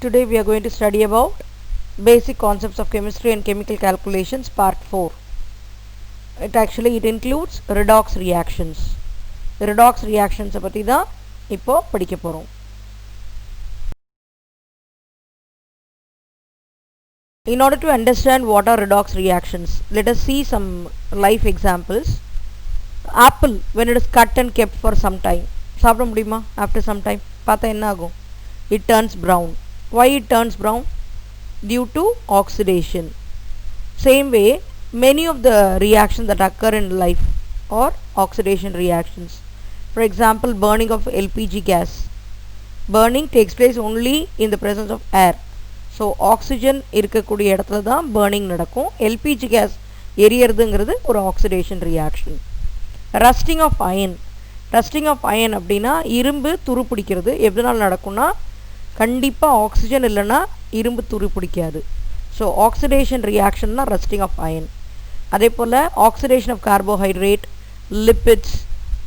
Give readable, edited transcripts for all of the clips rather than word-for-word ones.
Today we are going to study about basic concepts of chemistry and chemical calculations part 4. It includes redox reactions. Redox reactions பத்தி தான் இப்போ படிக்க போறோம். In order to understand what are redox reactions, let us see some life examples. Apple, when it is cut and kept for some time, சாப்பிட முடியுமா? After some time பார்த்தா என்ன ஆகும்? It turns brown. Why it turns brown? Due to oxidation. Same way, many of the reactions that occur in life are oxidation reactions. For example, burning of LPG gas. Burning takes place only in the presence of air. So oxygen இருக்கக்கூடிய இடத்துல தான் burning நடக்கும். LPG gas எரியறதுங்கிறது ஒரு oxidation reaction. Rusting of iron. Rusting of iron அப்படின்னா இரும்பு துரு பிடிக்கிறது. எதனால நடக்கும்னா கண்டிப்பா ஆக்சிஜன் இல்லனா இரும்பு துரு பிடிக்காது. So oxidation reaction na rusting of iron. அதே போல oxidation of carbohydrate, lipids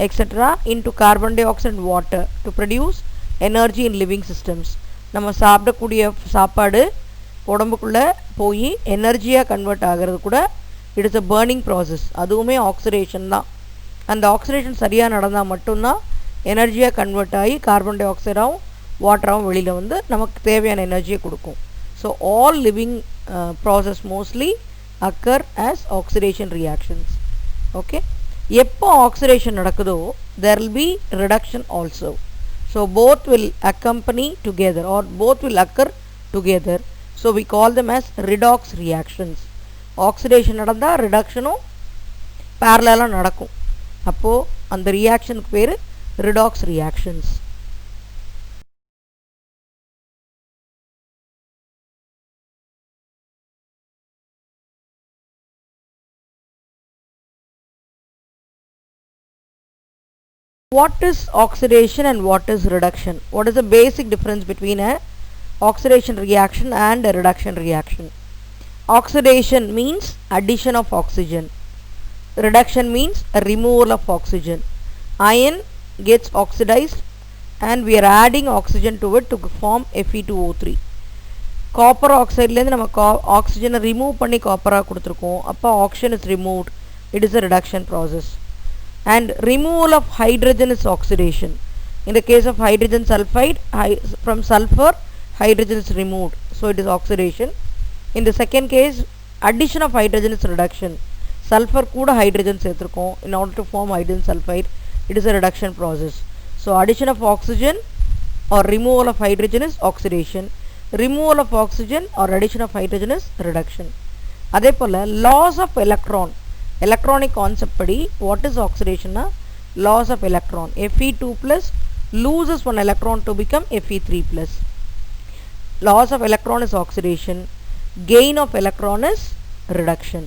etc. into carbon dioxide and water to produce energy in living systems. நம்ம சாப்பிடக்கூடிய சாப்பாடு உடம்புக்குள்ள போய் எனர்ஜியா கன்வெர்ட் ஆகிறது கூட it is a burning process. அதுவுமே ஆக்சிடேஷன் தான். அந்த ஆக்சிடேஷன் சரியா நடந்தா மட்டும் தான் எனர்ஜியா கன்வெர்ட் ஆகி கார்பன் டை ஆக்சைடாவும் வாட்டராகவும் வெளியில வந்து நமக்கு தேவையான எனர்ஜியை கொடுக்கும். So all living process mostly occur as oxidation reactions. Okay, எப்போ oxidation நடக்குதோ there will be reduction also. So both will accompany together or both will occur together. So we call them as redox reactions. Oxidation நடந்தா reductionும் parallel-ஆ நடக்கும். அப்போ அந்த reactionக்கு பேரு redox reactions. What is oxidation and what is reduction? What is the basic difference between a oxidation reaction and a reduction reaction? Oxidation means addition of oxygen. Reduction means a removal of oxygen. Iron gets oxidized and we are adding oxygen to it to form Fe2O3. Copper oxide la நம்ம oxygen remove பண்ணி copper கொடுத்திருக்கோம். அப்ப oxygen is removed. It is a reduction process. And removal of hydrogen is oxidation. In the case of hydrogen sulfide, from sulfur hydrogen is removed, so it is oxidation. In the second case, addition of hydrogen is reduction. Sulfur kuda hydrogen சேர்த்திருக்கோம் in order to form hydrogen sulfide. It is a reduction process. So addition of oxygen or removal of hydrogen is oxidation. Removal of oxygen or addition of hydrogen is reduction. அதே போல loss of electron. Electronic concept padi, what is oxidation? Loss of electron. Fe2 plus loses one electron to become Fe3 plus. Loss of electron is oxidation. Gain of electron is reduction.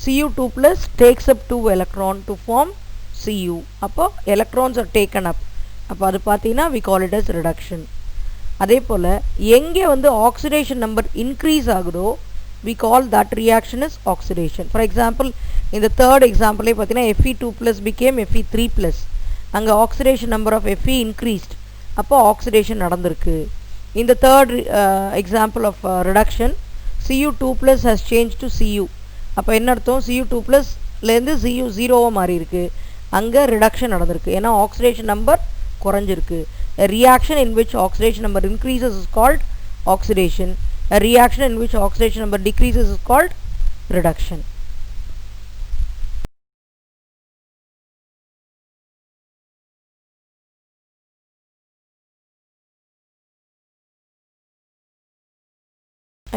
Cu2 plus takes up 2 electron to form Cu. Appo electrons are taken up. Appo adu pathina we call it as reduction. அதே போல எங்கே வந்து oxidation number increase ஆகுதோ we call that reaction as oxidation. For example, in the third example pathina Fe2 plus became Fe3 plus. Anga oxidation number of Fe increased. Appo oxidation nadandirukku. In the third example of reduction, Cu2 plus has changed to Cu. Appo enna artham Cu2 plus la irundhu Cu 0 ah mari irukku. Anga reduction nadandirukku. Ena oxidation number kuranjirukku. A reaction in which oxidation number increases is called oxidation. A reaction in which oxidation number decreases is called reduction.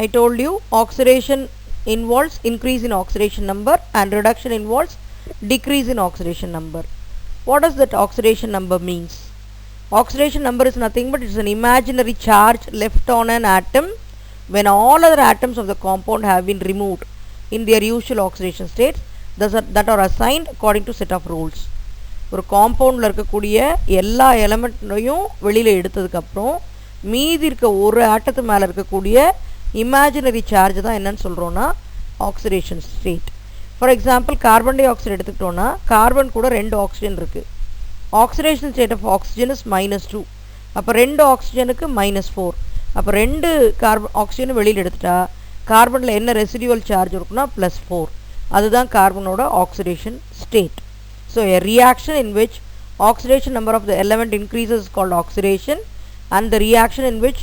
I told you oxidation involves increase in oxidation number and reduction involves decrease in oxidation number. What does that oxidation number means? Oxidation number is nothing but it is an imaginary charge left on an atom when all other atoms of the compound have been removed in their usual oxidation states that are assigned according to set of rules. ஒரு காம்பவுண்ட்ல இருக்கக்கூடிய எல்லா எலிமெண்ட்டையும் வெளியில எடுத்ததுக்கு அப்புறம் மீதி இருக்க ஒரு ஆட்டத்து மேல இருக்கக்கூடிய imaginary charge தான் என்னன்னு சொல்றோம்னா oxidation state. For example, carbon dioxide எடுத்துக்கிட்டோம்னா கார்பன் கூட ரெண்டு ஆக்சிஜன் இருக்கு. Oxidation state of oxygen is -2. அப்ப ரெண்டு ஆக்சிஜனுக்கு -4. அப்போ 2 கார்பன் ஆக்சிஜன் வெளியில் எடுத்துட்டா கார்பனில் என்ன ரெசிடியூவல் சார்ஜ் இருக்குன்னா +4. அதுதான் கார்பனோட oxidation state. So a reaction in which oxidation number of the element increases is called oxidation, and the reaction in which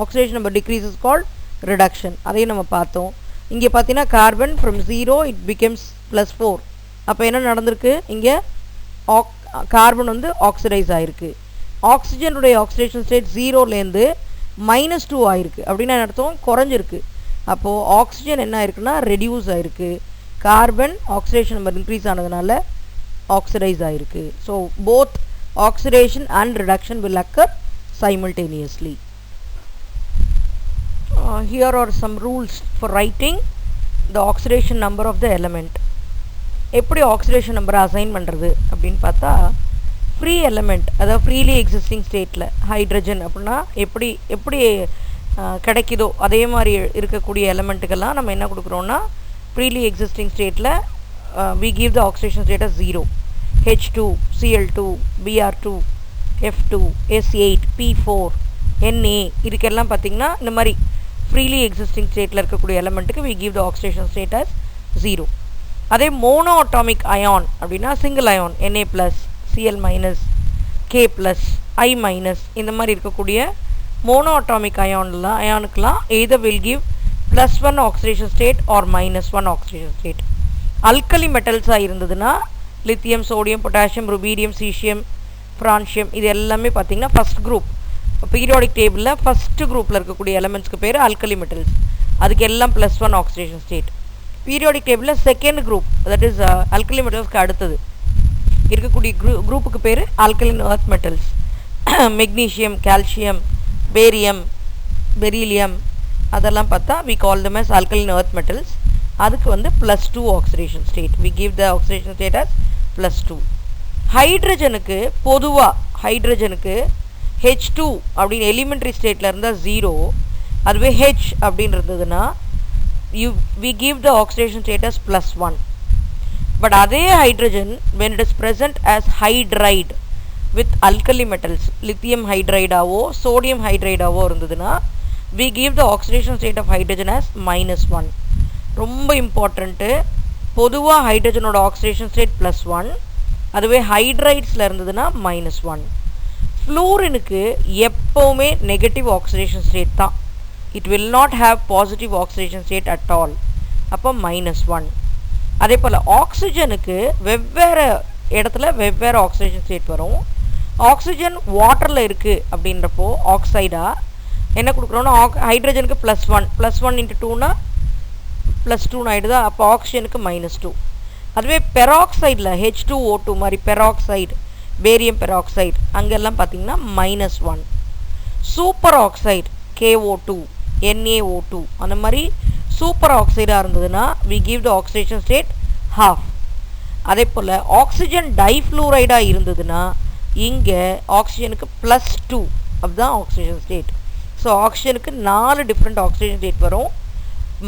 oxidation number decreases is called reduction. அதையும் நம்ம பார்த்தோம். இங்கே பார்த்தீங்கன்னா கார்பன் from 0 it becomes +4. அப்போ என்ன நடந்திருக்கு? இங்கே carbon வந்து ஆக்சிடைஸ் ஆகிருக்கு. ஆக்சிஜனுடைய ஆக்சிடேஷன் ஸ்டேட் 0லேருந்து -2 ஆகிருக்கு. அப்படின்னா என்ன அர்த்தம்? குறைஞ்சிருக்கு. அப்போது ஆக்சிஜன் என்ன ஆயிருக்குன்னா ரெடியூஸ் ஆகிருக்கு. கார்பன் ஆக்சிடேஷன் நம்பர் இன்க்ரீஸ் ஆனதுனால ஆக்சிடைஸ் ஆகிருக்கு. So both oxidation and reduction will occur simultaneously. Here are some rules for writing the oxidation number of the element. எப்படி ஆக்சிடேஷன் நம்பரை அசைன் பண்ணுறது அப்படின்னு பார்த்தா, ஃப்ரீ எலமெண்ட், அதாவது ஃப்ரீலி எக்ஸிஸ்டிங் ஸ்டேட்டில் hydrogen அப்படின்னா எப்படி கிடைக்குதோ அதே மாதிரி இருக்கக்கூடிய எலமெண்ட்டுக்கெல்லாம் நம்ம என்ன கொடுக்குறோன்னா, ஃப்ரீலி எக்ஸிஸ்டிங் ஸ்டேட்டில் we give the oxidation state as 0. H2, Cl2, Br2, F2, S8, P4, Na இதுக்கெல்லாம் பார்த்திங்கன்னா இந்த மாதிரி ஃப்ரீலி எக்ஸிஸ்டிங் ஸ்டேட்டில் இருக்கக்கூடிய எலமெண்ட்டுக்கு we give the oxidation state as 0. அதே மோனோ அட்டாமிக் அயான் அப்படின்னா single ion Na+, Cl-, K+, I- இந்த மாதிரி இருக்கக்கூடிய மோனோ அட்டாமிக் அயானுக்கெல்லாம் either will give +1 oxidation state or -1 oxidation state. Alkali மெட்டல்ஸாக இருந்ததுன்னா lithium, sodium, potassium, rubidium, caesium, francium இது எல்லாமே பார்த்திங்கன்னா ஃபஸ்ட் குரூப். பீரியாடிக் டேபிளில் ஃபஸ்ட்டு குரூப்பில் இருக்கக்கூடிய எலமெண்ட்ஸ்க்கு பேர் அல்கலி மெட்டல்ஸ். அதுக்கு எல்லாம் +1 ஆக்சிடேஷன் ஸ்டேட். பீரியாடிக் டேபிளில் second group, that is alkali மெட்டல்ஸ்க்கு அடுத்தது இருக்கக்கூடிய குரூப்புக்கு பேர் alkaline earth metals. Magnesium, calcium, barium, beryllium அதெல்லாம் பார்த்தா we call them as alkaline earth metals. அதுக்கு வந்து +2 oxidation state. we give the oxidation state as +2. ஹைட்ரஜனுக்கு பொதுவாக ஹைட்ரஜனுக்கு H2 அப்படின்னு எலிமெண்ட்ரி ஸ்டேட்டில் இருந்தால் 0, அதுவே H அப்படின்னு இருந்ததுன்னா we give the oxidation state as +1. But அதே hydrogen when it is present as hydride with alkali metals, lithium hydrideாவோ sodium hydrideாவோ இருந்ததுன்னா we give the oxidation state of hydrogen as -1. ரொம்ப இம்பார்ட்டண்ட்டு, பொதுவாக ஹைட்ரஜனோட ஆக்சிடேஷன் ஸ்டேட் +1, அதுவே ஹைட்ரைட்ஸில் இருந்ததுன்னா -1. ஃப்ளூரினுக்கு எப்போவுமே negative oxidation state தான். It will not have positive oxidation stayed at all. அப்போ -1. அதே போல் ஆக்சிஜனுக்கு வெவ்வேறு இடத்துல வெவ்வேறு ஆக்சிடேஷன் ஸ்டேட் வரும். ஆக்சிஜன் வாட்டரில் இருக்குது அப்படின்றப்போ ஆக்சைடாக என்ன கொடுக்குறோன்னா ஹைட்ரஜனுக்கு +1 +1 × 2னா +2 ஆகிடுதா. அப்போ ஆக்சிஜனுக்கு -2. அதுவே பெராக்சைடில் H2O2 மாதிரி பெராக்சைடு, பேரியம் பெராக்சைடு அங்கெல்லாம் பார்த்திங்கன்னா -1. சூப்பர் ஆக்சைடு KO2, NaO2 அந்த மாதிரி சூப்பர் ஆக்சைடாக இருந்ததுன்னா we give the oxidation state half. அதே போல் ஆக்சிஜன் டைஃப்ளூரைடாக இருந்ததுன்னா இங்கே ஆக்சிஜனுக்கு +2 அதுதான் ஆக்சிஜன் ஸ்டேட். ஸோ ஆக்சிஜனுக்கு 4 டிஃப்ரெண்ட் ஆக்சிஜன் ஸ்டேட் வரும்.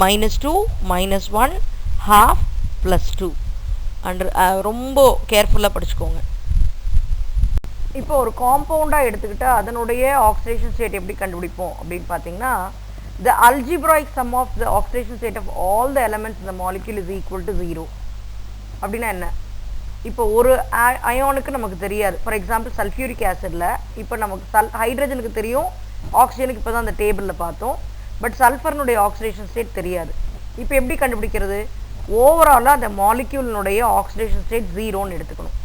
-2, -1, half, +2. அண்ட் ரொம்ப கேர்ஃபுல்லாக படிச்சுக்கோங்க. இப்போ ஒரு காம்பவுண்டாக எடுத்துக்கிட்டால் அதனுடைய ஆக்சிடேஷன் ஸ்டேட் எப்படி கண்டுபிடிப்போம் அப்படின்னு பார்த்தீங்கன்னா, the algebraic sum of the oxidation state of all the elements in the molecule is equal to 0. அப்படின்னா என்ன? இப்போ ஒரு அயானுக்கு நமக்கு தெரியாது. ஃபார் எக்ஸாம்பிள் சல்ஃபியூரிக் ஆசிடில் இப்போ நமக்கு ஹைட்ரஜனுக்கு தெரியும், ஆக்சிஜனுக்கு இப்போ தான் அந்த டேபிளில் பார்த்தோம். பட் சல்ஃபர்னுடைய ஆக்சிடேஷன் ஸ்டேட் தெரியாது. இப்போ எப்படி கண்டுபிடிக்கிறது? ஓவராலாக அந்த மாலிக்யூலினுடைய ஆக்சிடேஷன் ஸ்டேட் 0ன்னு எடுத்துக்கணும்.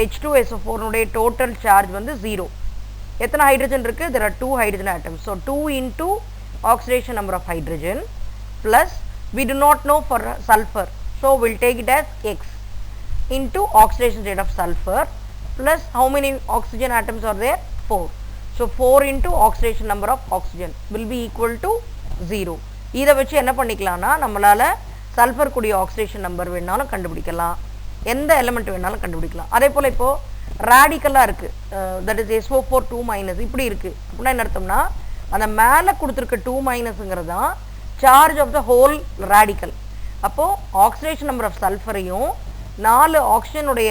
H2SO4னுடைய டோட்டல் சார்ஜ் வந்து 0. எத்தனை ஹைட்ரஜன் இருக்குது? there are 2 hydrogen atoms. So 2 into oxidation number of hydrogen plus we do not know for sulfur, so we'll take it as X into oxidation state of sulfur plus how many oxygen atoms are there? 4. So 4 into oxidation number of oxygen will be equal to 0. இதை வச்சு என்ன பண்ணிக்கலாம்னா நம்மளால் sulphur கூடிய oxidation number வேணாலும் கண்டுபிடிக்கலாம், எந்த element வேணாலும் கண்டுபிடிக்கலாம். அதே போல் இப்போது ரேடிக்கலாக இருக்குது, தட் இஸ் SO4 2- இப்படி இருக்குது அப்படின்னா என்ன அர்த்தம்னா அந்த மேலே கொடுத்துருக்க 2- தான் charge of the whole radical. அப்போது ஆக்சிடேஷன் நம்பர் ஆஃப் சல்ஃபரையும் 4 ஆக்சிஜனுடைய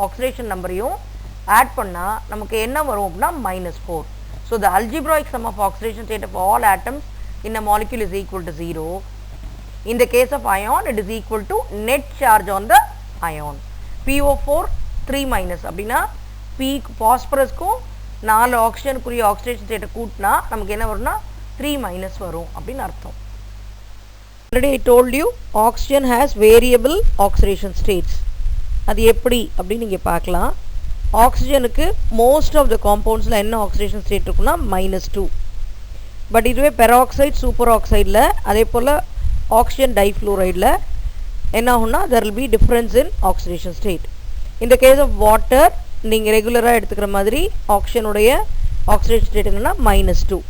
ஆக்சிடேஷன் நம்பரையும் ஆட் பண்ணால் நமக்கு என்ன வரும் அப்படின்னா -4. So the algebraic sum of oxidation state of all atoms in a molecule is equal to 0. In the case of ion, it is equal to net charge on the ion. PO4 3 minus அப்படினா P phosphorusக்கும் 4 ஆக்சிஜனுக்குரிய oxidation ஸ்டேட்டை கூட்டினா நமக்கு என்ன வரும்னா 3 minus வரும் அப்படின்னு அர்த்தம். Already I told you oxygen has variable oxidation states. அது எப்படி அப்படின்னு நீங்க பார்க்கலாம். ஆக்சிஜனுக்கு most of the compoundsல என்ன oxidation state இருக்குன்னா -2. பட் இதுவே பெராக்சைடு சூப்பர் ஆக்சைடில் அதே போல் oxygen difluoride என்ன ஆகும்னா there will be difference in oxidation state. In the case of water நீங்கள் ரெகுலராக எடுத்துக்கிற மாதிரி ஆக்சிஜனுடைய ஆக்சிடேஷன் ஸ்டேட் என்னன்னா -2.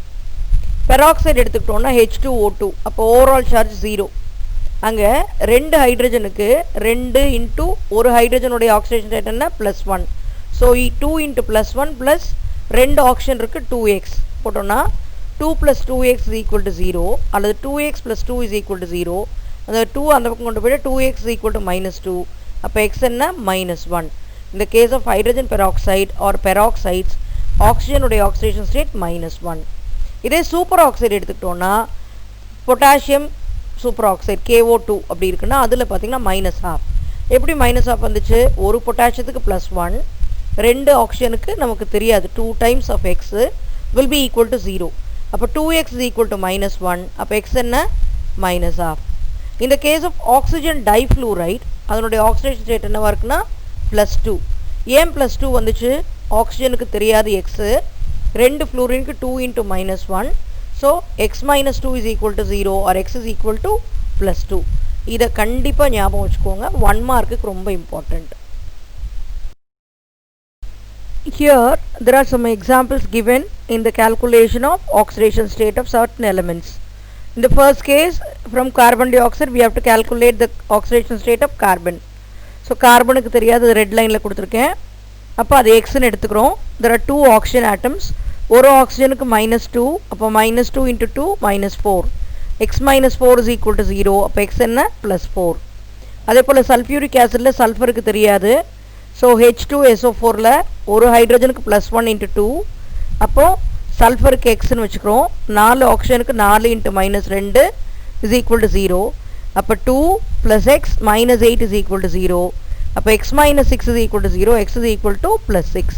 பெராக்சைடு எடுத்துக்கிட்டோம்னா H2O2. அப்போ ஓவரால் சார்ஜ் 0. அங்கே 2 ஹைட்ரஜனுக்கு 2 இன்ட்டு ஒரு ஹைட்ரஜனுடைய ஆக்சிடேஷன் ஸ்டேட் என்ன +1. ஸோ 2 இன்ட்டு +1 ப்ளஸ் 2 ஆக்சிஜன் இருக்குது 2x போட்டோம்னா 2 + 2x is equal to 0 அல்லது 2x + 2 is equal to 0. அந்த 2 அந்த பக்கம் கொண்டு போய்ட்டு 2x is equal to -2. அப்போ x என்ன -1. In the case of hydrogen peroxide or peroxides, oxygen உடைய oxidation state -1. இதே சூப்பர் ஆக்சைடு எடுத்துக்கிட்டோம்னா பொட்டாசியம் சூப்பர் ஆக்சைடு KO2 அப்படி இருக்குன்னா அதில் பார்த்தீங்கன்னா -1/2. எப்படி -1/2 வந்துச்சு? ஒரு பொட்டாசியத்துக்கு +1, 2 ஆக்சிஜனுக்கு நமக்கு தெரியாது 2 times of x will be equal to 0. அப்போ 2x is equal to -1. அப்போ x என்ன -1/2. In the case of oxygen difluoride அதனுடைய ஆக்சிடேஷன் ஸ்டேட் என்னவா இருக்குன்னா +2. ஏன் +2 வந்துச்சு? ஆக்சிஜனுக்கு தெரியாது x, 2 ஃப்ளூரினுக்கு 2 into -1. So x - 2 is equal to 0 or x is equal to +2. இதை கண்டிப்பாக ஞாபகம் வச்சுக்கோங்க, 1 மார்க்குக்கு ரொம்ப important. Here there are some examples given in the calculation of oxidation state of certain elements. In the first case, from carbon dioxide we have to calculate the oxidation state of carbon. So கார்பனுக்கு தெரியாது, red லைனில் கொடுத்துருக்கேன். அப்போ அது எக்ஸ்ன்னு எடுத்துக்கிறோம். there are 2 oxygen atoms. ஒரு ஆக்சிஜனுக்கு -2. அப்போ -2 into 2 -4. x - 4 is equal to 0. அப்போ x என்ன +4. அதே போல் சல்ஃபியூரிக் ஆசிடில் சல்ஃபருக்கு தெரியாது. ஸோ H2SO4ல் ஒரு ஹைட்ரஜனுக்கு +1 into 2. அப்போது சல்ஃபருக்கு எக்ஸ்ன்னு வச்சுக்கிறோம். 4 ஆக்சிஜனுக்கு 4 into -2 is equal to 0. அப்போ 2 + x -8 is equal to 0. அப்போ x - 6 is equal to 0. x is equal to +6.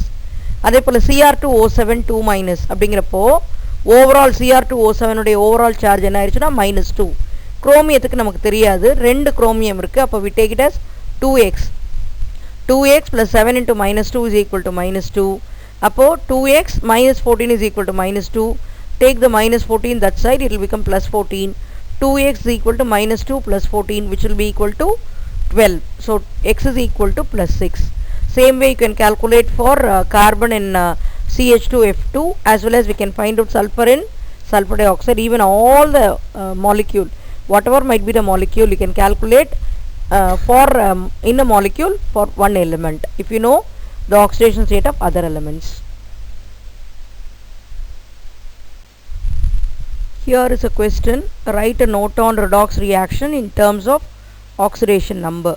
அதே போல் Cr2O7 2- அப்படிங்கிறப்போ ஓவரால் Cr2O7 உடைய ஓவரால் சார்ஜ் என்ன ஆயிடுச்சுன்னா -2. குரோமியத்துக்கு நமக்கு தெரியாது, 2 குரோமியம் இருக்குது. அப்போ we take it as 2x. 2x + 7 into -2 is equal to -2. அப்போது 2x - 14 is equal to -2. Take the -14 that side, it will become +14. 2x is equal to -2 + 14, which will be equal to 12. So x is equal to +6. Same way you can calculate for carbon in CH2F2, as well as we can find out sulfur in sulfur dioxide. Even all the molecule, whatever might be the molecule, you can calculate for in a molecule for one element if you know the oxidation state of other elements. Here is a question. Write a note on redox reaction in terms of oxidation number.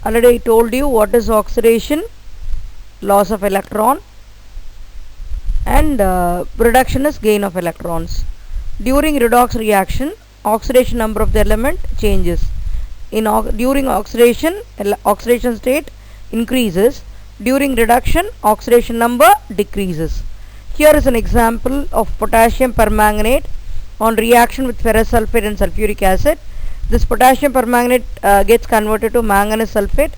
Already I told you what is oxidation, loss of electron, and reduction is gain of electrons. During redox reaction, oxidation number of the element changes. During oxidation, oxidation state increases. During reduction, oxidation number decreases. Here is an example of potassium permanganate on reaction with ferrous sulfate and sulfuric acid. This potassium permanganate gets converted to manganese sulfate.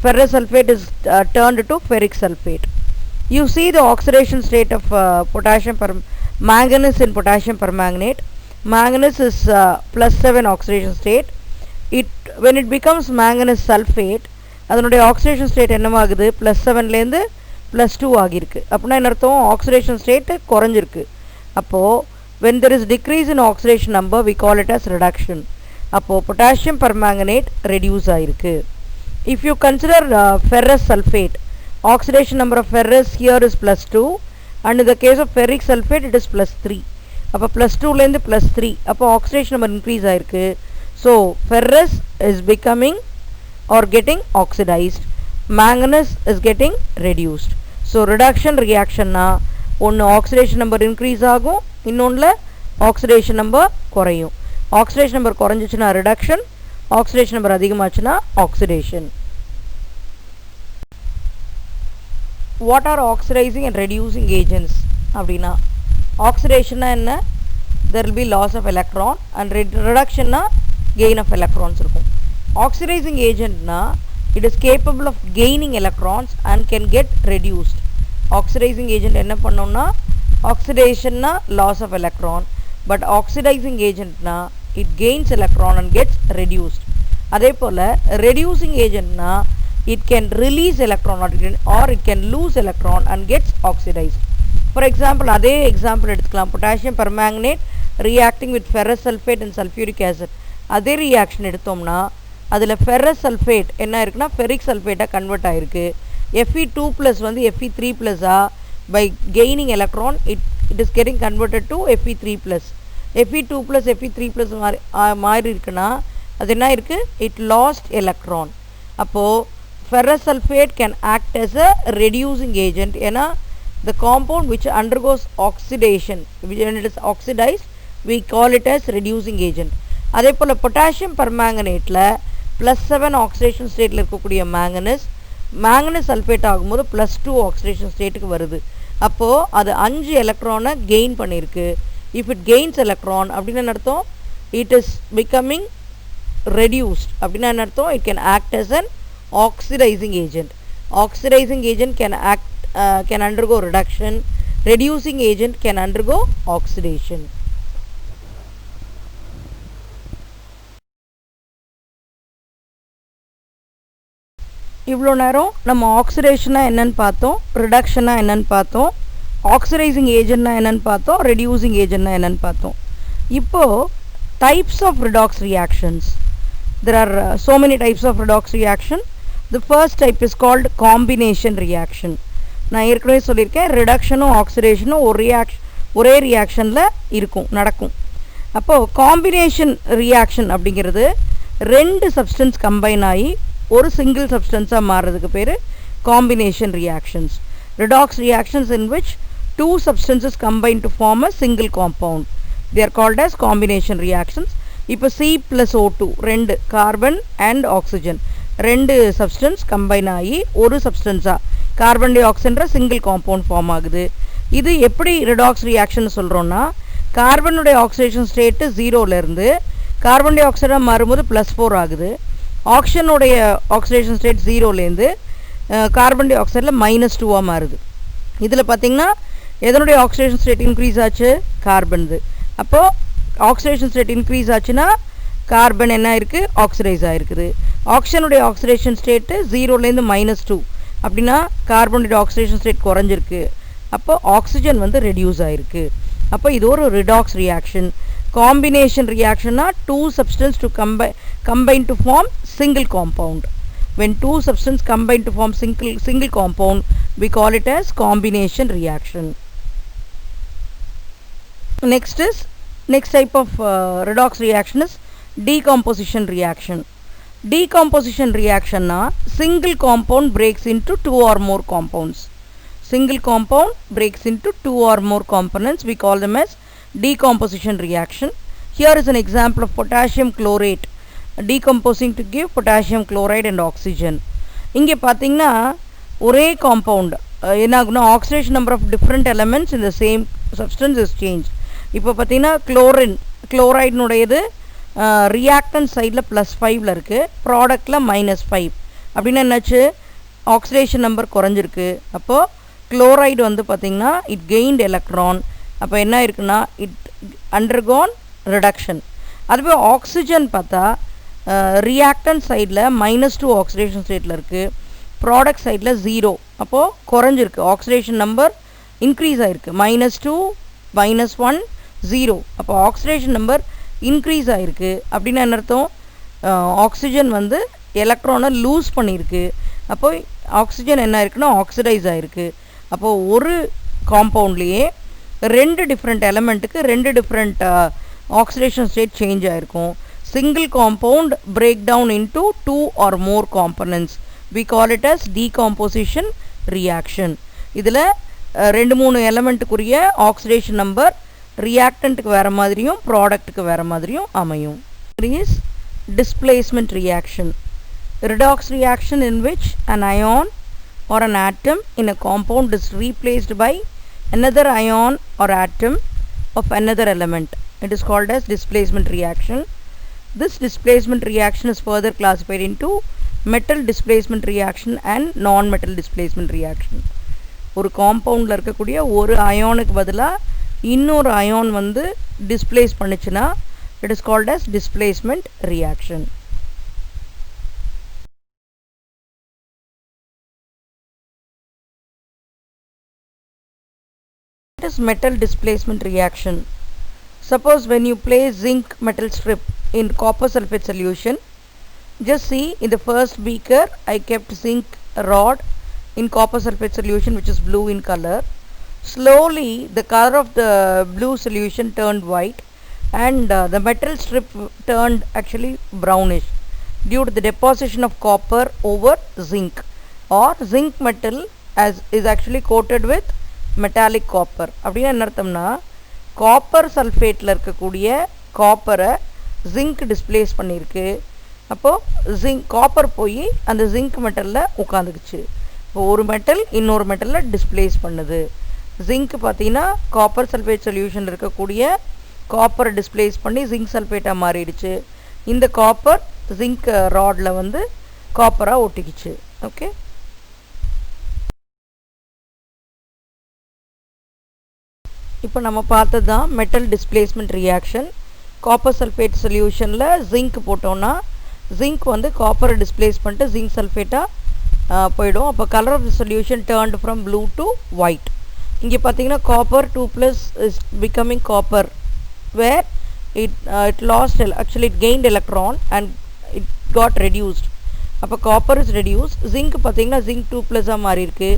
Ferrous sulfate is turned to ferric sulfate. You see the oxidation state of manganese in potassium permanganate. Manganese is +7 oxidation state. When it becomes manganese sulfate, அதனுடைய oxidation state என்னவாகுது? +7லேருந்து +2 ஆகிருக்கு. அப்படின்னா என்ன அர்த்தம்? oxidation state குறைஞ்சிருக்கு. அப்போது when there is decrease in oxidation number, we call it as reduction. அப்போது potassium permanganate reduce ஆகிருக்கு. If you consider ferrous sulfate, oxidation number of ferrous here is +2, and in the case of ferric sulfate it is +3. அப்போ +2லேருந்து +3, அப்போ oxidation number increase ஆகிருக்கு. So ferrous is becoming or getting oxidized, manganese is getting reduced. So reduction reaction na ஒன்று oxidation number increase ஆகும், இன்னொன்றில் oxidation number குறையும். Oxidation number குறைஞ்சிச்சுன்னா reduction, oxidation number அதிகமாச்சுன்னா oxidation. What are oxidising and reducing agents அப்படின்னா, ஆக்சிடேஷன்னா என்ன? there will be loss of electron and reduction na gain of electrons இருக்கும். Oxidizing agent na it is capable of gaining electrons and can get reduced. Oxidizing agent என்ன பண்ணோம்னா, oxidation na loss of electron, but oxidizing agent na it gains electron and gets reduced. அதே போல reducing agent na it can release electron or it can lose electron and gets oxidized. For example, அதே example எடுத்துக்கலாம். potassium permanganate reacting with ferrous sulfate and sulfuric acid. அதே reaction எடுத்தோம்னா அதில் ferrous sulfate என்ன இருக்குன்னா ferric sulfate convert ஆயிருக்கு. Fe2+ வந்து Fe3+ by gaining electron it is getting converted to Fe3+. Fe2+ Fe3+ மாறி இருக்குன்னா அது என்ன இருக்கு? it lost electron. அப்போது ferrous sulfate can act as a reducing agent. ஏன்னா the compound which undergoes oxidation, when it is oxidized, we call it as reducing agent. அதே போல் potassium permanganateல +7 oxidation stateல இருக்கக்கூடிய manganese sulfate ஆகும்போது +2 oxidation stateக்கு வருது. அப்போது அது 5 எலக்ட்ரானை gain பண்ணியிருக்கு. if it gains electron அப்படின்னு அர்த்தம் it is becoming reduced அப்படின்னு அர்த்தம் it can act as an oxidizing agent. Oxidizing agent can undergo reduction, reducing agent can undergo oxidation. இவ்வளோ நேரம் நம்ம ஆக்சிடேஷனா என்னன்னு பார்த்தோம், ரிடக்ஷனா என்னன்னு பார்த்தோம், ஆக்சிடைசிங் ஏஜென்ட்னா என்னன்னு பார்த்தோம், ரெடியூசிங் ஏஜென்ட்னா என்னன்னு பார்த்தோம். இப்போது types of redox reactions. there are so many types of redox reaction. The first type is called combination reaction. நான் ஏற்கனவே சொல்லியிருக்கேன், ரிடக்ஷனும் ஆக்சிடேஷனும் ஒரே ரியாக்ஷனில் நடக்கும். அப்போது காம்பினேஷன் ரியாக்ஷன் அப்படிங்கிறது 2 சப்ஸ்டன்ஸ் கம்பைன் ஆகி ஒரு சிங்கிள் சப்ஸ்டன்ஸாக மாறுறதுக்கு பேர் combination reactions. Redox reactions in which 2 substances combine to form a single compound, they are called as combination reactions. இப்போ C+O2 2 carbon and oxygen 2 substance combine ஆகி ஒரு சப்ஸ்டன்ஸாக கார்பன் டை ஆக்சைடுன்ற சிங்கிள் காம்பவுண்ட் ஃபார்ம் ஆகுது. இது எப்படி ரிடாக்ஸ் ரியாக்ஷன் சொல்கிறோன்னா, கார்பனுடைய ஆக்சிடேஷன் ஸ்டேட்டு 0லேருந்து கார்பன் டை ஆக்சைடாக மாறும்போது +4 ஆகுது. ஆக்சிஜனுடைய ஆக்சிடேஷன் ஸ்டேட் 0லேருந்து கார்பன் டை ஆக்சைடில் -2 மாறுது. இதில் பார்த்திங்கன்னா எதனுடைய ஆக்சிடேஷன் ஸ்டேட் இன்க்ரீஸ் ஆச்சு? கார்பன்து. அப்போது ஆக்சிடேஷன் ஸ்டேட் இன்க்ரீஸ் ஆச்சுன்னா கார்பன் என்ன இருக்குது? ஆக்சிடைஸ் ஆகிருக்குது. ஆக்சிஜனுடைய ஆக்சிடேஷன் ஸ்டேட்டு 0லேருந்து -2 அப்படின்னா கார்பனுடைய ஆக்சிடேஷன் ஸ்டேட் குறைஞ்சிருக்கு. அப்போ ஆக்சிஜன் வந்து ரெடியூஸ் ஆகிருக்கு. அப்போ இது ஒரு ரிடாக்ஸ் ரியாக்ஷன். காம்பினேஷன் ரியாக்ஷன்னா 2 substances to combine to form single compound. When 2 substances combine to form single compound, we call it as combination reaction. Next type of redox reaction is decomposition reaction. Decomposition reaction na single compound breaks into 2 or more compounds. Single compound breaks into 2 or more components. We call them as decomposition reaction. Here is an example of potassium chlorate decomposing to give potassium chloride and oxygen. இங்கே பார்த்தீங்கன்னா ஒரே compound என்ன ஆகுனா, oxidation number of different elements in the same substance is changed. இப்போ பார்த்தீங்கன்னா குளோரைடுனுடையது reactant சைடில் +5ல் இருக்குது, ப்ராடக்டில் -5 அப்படின்னா என்னாச்சு? ஆக்சிடேஷன் நம்பர் குறைஞ்சிருக்கு. அப்போது குளோரைடு வந்து பார்த்திங்கன்னா இட் கெயின்ட் எலக்ட்ரான். அப்போ என்ன இருக்குன்னா இட் அண்டர்கோன் ரிடக்ஷன். அதுவே ஆக்சிஜன் பார்த்தா ரியாக்டன்ட் சைடில் -2 ஆக்சிடேஷன் ஸ்டேட்டில் இருக்குது, ப்ராடக்ட் சைடில் 0. அப்போது குறைஞ்சிருக்கு, ஆக்சிடேஷன் நம்பர் இன்க்ரீஸ் ஆகிருக்கு. -2 -1 0. அப்போ ஆக்சிடேஷன் நம்பர் இன்க்ரீஸ் ஆகிருக்கு. அப்படின்னா என்ன அர்த்தம்? ஆக்சிஜன் வந்து எலக்ட்ரானை லூஸ் பண்ணியிருக்கு. அப்போது ஆக்சிஜன் என்ன இருக்குன்னா ஆக்சிடைஸ் ஆகிருக்கு. அப்போது ஒரு காம்பவுண்ட்லேயே 2 டிஃப்ரெண்ட் எலமெண்ட்டுக்கு 2 டிஃப்ரெண்ட் ஆக்சிடேஷன் ஸ்டேட் சேஞ்ச் ஆகிருக்கும். Single compound break down into 2 or more components. We call it as decomposition reaction. இதில் ரெண்டு மூணு எலமெண்ட்டுக்குரிய ஆக்சிடேஷன் நம்பர் ரியாக்டண்ட்டுக்கு வேறு மாதிரியும் ப்ராடக்ட்டுக்கு வேறு மாதிரியும் அமையும். Is displacement reaction. Redox reaction in which an ion or an atom in a compound is replaced by another ion or atom of another element. It is called as displacement reaction. This displacement reaction is further classified into metal displacement reaction and non-metal displacement reaction. ஒரு காம்பவுண்டில் இருக்கக்கூடிய ஒரு அயானுக்கு பதிலாக இன்னொரு ion வந்து displays பண்ணிச்சுன்னா it is called as displacement reaction. What is metal displacement reaction? Suppose when you place zinc metal strip in copper sulfate solution, just see in the first beaker I kept zinc rod in copper sulfate solution which is blue in color. Slowly the color of the blue solution turned white and the metal strip turned actually brownish due to the deposition of copper over zinc, or zinc metal is actually coated with metallic copper. அப்படின்னா என்ன அர்த்தம்னா copper சல்ஃபேட்டில் இருக்கக்கூடிய காப்பரை zinc displays பண்ணியிருக்கு. அப்போது copper போய் அந்த zinc மெட்டலில் உட்காந்துக்குச்சு. இப்போ ஒரு மெட்டல் இன்னொரு மெட்டலில் டிஸ்பிளேஸ் பண்ணுது. ஜிங்க் பார்த்தீங்கன்னா காப்பர் சல்ஃபேட் சொல்யூஷன் இருக்கக்கூடிய காப்பரை டிஸ்பிளேஸ் பண்ணி ஜிங்க் சல்ஃபேட்டாக மாறிடுச்சு. இந்த காப்பர் ஜிங்க் ராடில் வந்து காப்பராக ஒட்டிக்கிச்சு. ஓகே, இப்போ நம்ம பார்த்தது தான் metal displacement reaction. Copper sulphate சொல்யூஷனில் ஜிங்க் போட்டோன்னா ஜிங்க் வந்து காப்பரை டிஸ்பிளேஸ் பண்ணிட்டு ஜிங்க் சல்ஃபேட்டாக போயிடும். அப்போ colour of the solution turned from blue to white. இங்கே பார்த்தீங்கன்னா copper 2+ is becoming copper where it lost, actually it gained electron and it got reduced. அப்போ காப்பர் இஸ் ரெடியூஸ். ஜிங்க் பார்த்தீங்கன்னா ஜிங்க் 2+ மாறி இருக்கு.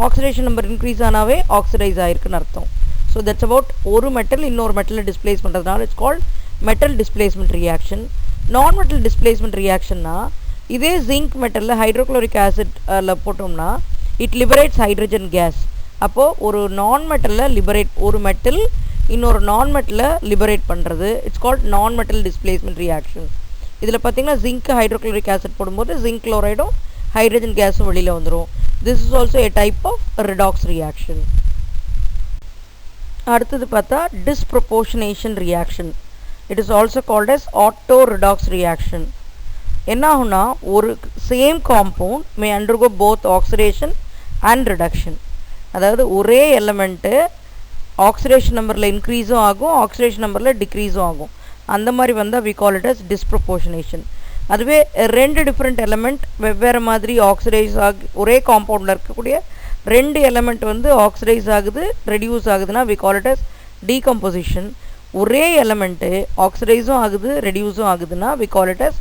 ஆக்சிடேஷன் நம்பர் இன்க்ரீஸ் ஆனாவே ஆக்சிடைஸ் ஆகிருக்குன்னு அர்த்தம். So that's about ஒரு metal இன்னொரு மெட்டலில் displays பண்ணுறதுனால it's called metal displacement reaction. நான் metal displacement ரியாக்ஷன்னா இதே ஜிங்க் மெட்டலில் ஹைட்ரோக்ளோரிக் ஆசிட்ல போட்டோம்னா இட் லிபரேட்ஸ் ஹைட்ரஜன் கேஸ். அப்போது ஒரு நான் மெட்டலில் லிபரேட், ஒரு மெட்டல் இன்னொரு நான் மெட்டலை லிபரேட் பண்ணுறது, இட்ஸ் கால்ட் நான் மெட்டல் டிஸ்பிளேஸ்மெண்ட் ரியாக்ஷன். இதில் பார்த்தீங்கன்னா ஜிங்க் ஹைட்ரோக்ளோரிக் ஆசிட் போடும்போது ஜிங்க் குளோரைடும் ஹைட்ரஜன் கேஸும் வெளியில் வந்துடும். This is also a type of redox reaction. அடுத்தது பார்த்தா disproportionation reaction. It is also called as auto redox reaction. என்ன ஆகுனா ஒரு same compound may undergo both oxidation and reduction. அதாவது ஒரே எலமெண்ட்டு ஆக்சிடேஷன் நம்பரில் இன்க்ரீஸும் ஆகும், ஆக்சிடேஷன் நம்பரில் டிக்ரீஸும் ஆகும். அந்த மாதிரி வந்தால் we call it as disproportionation. அதுவே ரெண்டு டிஃப்ரெண்ட் எலமெண்ட் வெவ்வேறு மாதிரி ஆக்சிடைஸ் ஒரே காம்பவுண்டில் இருக்கக்கூடிய ரெண்டு எலமெண்ட் வந்து ஆக்சிடைஸ் ஆகுது, ரெடியூஸ் ஆகுதுன்னா we call it as decomposition. ஒரே எலமெண்ட்டு ஆக்சிடைஸும் ஆகுது ரெடியூஸும் ஆகுதுன்னா we call it as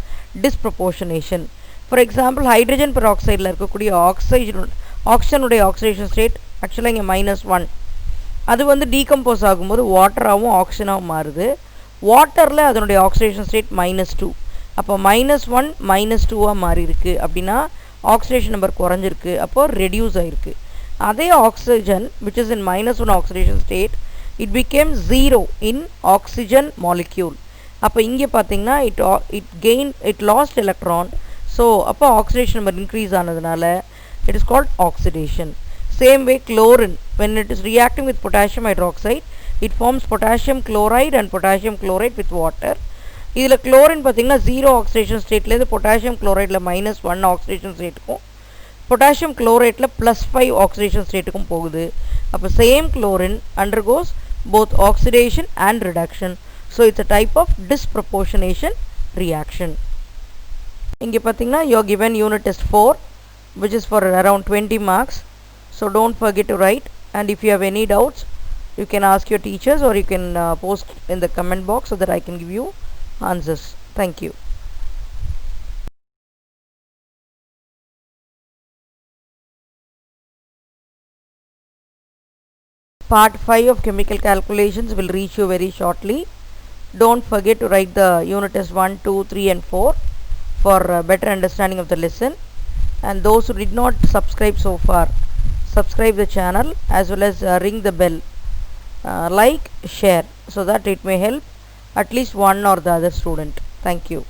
disproportionation. For example hydrogen பெராக்சைடில் இருக்கக்கூடிய ஆக்சிஜனுடைய ஆக்சிடேஷன் ஸ்டேட் ஆக்சுவலாக இங்கே -1. அது வந்து டீகம்போஸ் ஆகும்போது வாட்டராகவும் ஆக்சிஜனாகவும் மாறுது. வாட்டரில் அதனுடைய ஆக்சிடேஷன் ஸ்டேட் -2. அப்போ -1 -2 மாறி இருக்குது அப்படின்னா ஆக்சிடேஷன் நம்பர் குறைஞ்சிருக்கு, அப்போது ரெடியூஸ் ஆகிருக்கு. அதே oxygen which is in -1 oxidation state, it became 0 in oxygen molecule. அப்போ இங்கே பார்த்தீங்கன்னா it lost electron. ஸோ அப்போ ஆக்சிடேஷன் நம்பர் இன்க்ரீஸ் ஆனதுனால it is called oxidation. Same way chlorine, when it is reacting with potassium hydroxide, it forms potassium chloride and potassium chloride with water. இதில் chlorine பார்த்தீங்கன்னா 0 oxidation ஸ்டேட்லேருந்து potassium குளோரைடில் -1 oxidation ஸ்டேட்டுக்கும் potassium குளோரைடில் +5 oxidation ஸ்டேட்டுக்கும் போகுது. அப்போ same chlorine undergoes both oxidation and reduction. So it's a type of disproportionation reaction. இங்கே பார்த்தீங்கன்னா you are given unit test 4 which is for around 20 marks. So don't forget to write, and if you have any doubts you can ask your teachers or you can post in the comment box so that I can give you answers. Thank you. Part 5 of chemical calculations will reach you very shortly. Don't forget to write the unit test 1, 2, 3 and 4 for better understanding of the lesson. And those who did not subscribe so far, subscribe the channel as well as ring the bell, like, share, so that it may help at least one or the other student. Thank you.